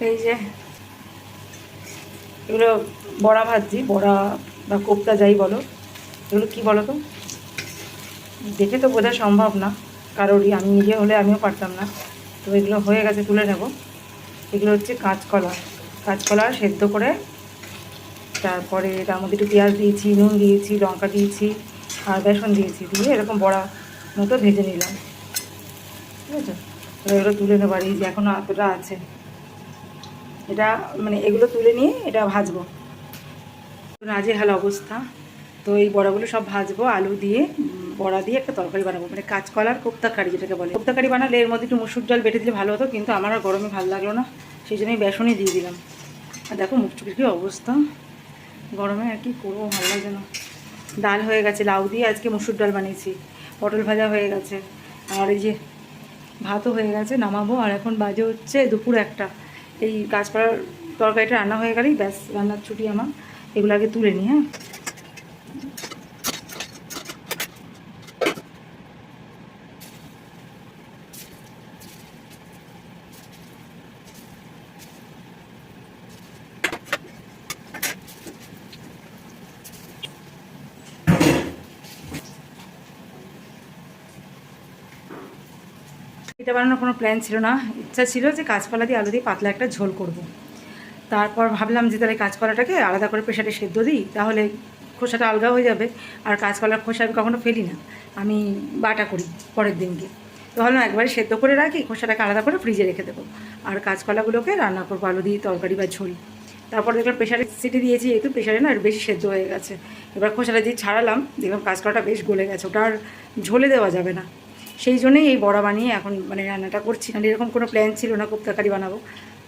এই যে এগুলো বড়া ভাজছি, বড়া বা কোপ্তা যাই বলো। এগুলো কি বলো তো, দেখে তো বোঝা সম্ভব না কারোরই, আমি নিজে হলে আমিও পারতাম না। তো এগুলো হয়ে গেছে, তুলে নেব। এগুলো হচ্ছে কাঁচকলা, কাঁচকলা সেদ্ধ করে তারপরে তার মধ্যে একটু পেঁয়াজ দিয়েছি, নুন দিয়েছি, লঙ্কা দিয়েছি আর বেসন দিয়েছি, দিয়ে এরকম বড়া মতো ভেজে নিলাম। ঠিক আছে, এবার এগুলো তুলে নেবো। আর এই যে এখনও এতটা আছে, এটা মানে এগুলো তুলে নিয়ে এটা ভাজবো। নাজেহাল অবস্থা। তো এই বড়াগুলো সব ভাজবো আলু দিয়ে, বড়া দিয়ে একটা তরকারি বানাবো, মানে কাঁচকলার কোপ্তা কারি যেটাকে বলে। কোপ্তা কারি বানালে এর মধ্যে একটু মুসুর ডাল বেটে দিলে ভালো হতো, কিন্তু আমার আর গরমে ভালো লাগলো না, সেই জন্যই বেসনই দিয়ে দিলাম। আর দেখো মুখটুকির কী অবস্থা, গরমে আর কি করবো, ভালো লাগে না। ডাল হয়ে গেছে, লাউ দিয়ে আজকে মুসুর ডাল বানিয়েছি, পটল ভাজা হয়ে গেছে, আর এই যে ভাতও হয়ে গেছে, নামাবো। আর এখন বাজে হচ্ছে দুপুর 1টা। এই কাঁচকলার তরকারিটা রান্না হয়ে গেলেই ব্যাস, রান্নার ছুটি আমার। এগুলো আগে তুলে নিই। হ্যাঁ, এটা বানানোর কোনো প্ল্যান ছিল না, ইচ্ছা ছিল যে কাঁচকলা দিয়ে আলু দিয়ে পাতলা একটা ঝোল করব। তারপর ভাবলাম যে তাহলে কাঁচকলাটাকে আলাদা করে প্রেশারে সেদ্ধ দিই, তাহলে খোসাটা আলগা হয়ে যাবে। আর কাঁচকলার খোসা আমি কখনো ফেলি না, আমি বাটা করি পরের দিনকে। তো ভাবলাম একবারে সেদ্ধ করে রাখি, খোসাটাকে আলাদা করে ফ্রিজে রেখে দেবো, আর কাঁচকলাগুলোকে রান্না করবো আলু দিয়ে তরকারি বা ঝোল। তারপর দেখলাম প্রেশারে সিটি দিয়েছি, যেহেতু প্রেশারে না আর বেশি সেদ্ধ হয়ে গেছে। এবার খোসাটা দিয়ে ছাড়ালাম, দেখলাম কাঁচকলাটা বেশ গলে গেছে, ওটা আর ঝোলে দেওয়া যাবে না। সেই জন্যই এই বড়া বানিয়ে এখন মানে রান্নাটা করছি। আর এরকম কোনো প্ল্যান ছিল না খুব তরকারি বানাবো,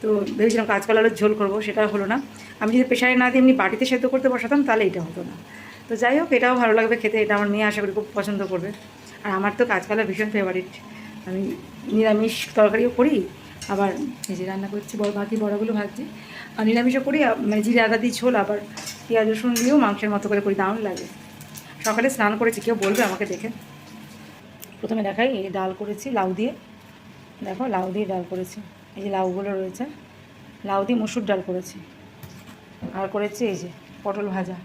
তো ভেবেছিলাম কাঁচকলা আলুর ঝোল করবো, সেটা হলো না। আমি যদি প্রেশারে না দিয়ে এমনি বাটিতে সেদ্ধ করতে বসাতাম তাহলে এটা হতো না। তো যাই হোক, এটাও ভালো লাগবে খেতে, এটা আমার মেয়ে আশা করি খুব পছন্দ করবে। আর আমার তো কাঁচকলা ভীষণ ফেভারিট, আমি নিরামিষ তরকারিও করি, আবার এই যে রান্না করছি বাকি বড়াগুলো ভাজছি, আর নিরামিষও করি, মানে জিরে আদা দিয়ে ঝোল, আবার পেঁয়াজ রসুন দিয়েও মাংসের মতো করে করি, দারুণ লাগে। সকালে স্নান করেছি, কেউ বলবে আমাকে দেখে। প্রথমে দেখাই, এই ডাল করেছি লাউ দিয়ে, দেখো লাউ দিয়ে ডাল করেছি, এই যে লাউগুলো রয়েছে, লাউ দিয়ে মসুর ডাল করেছি। আর করেছি এই যে পটল ভাজা।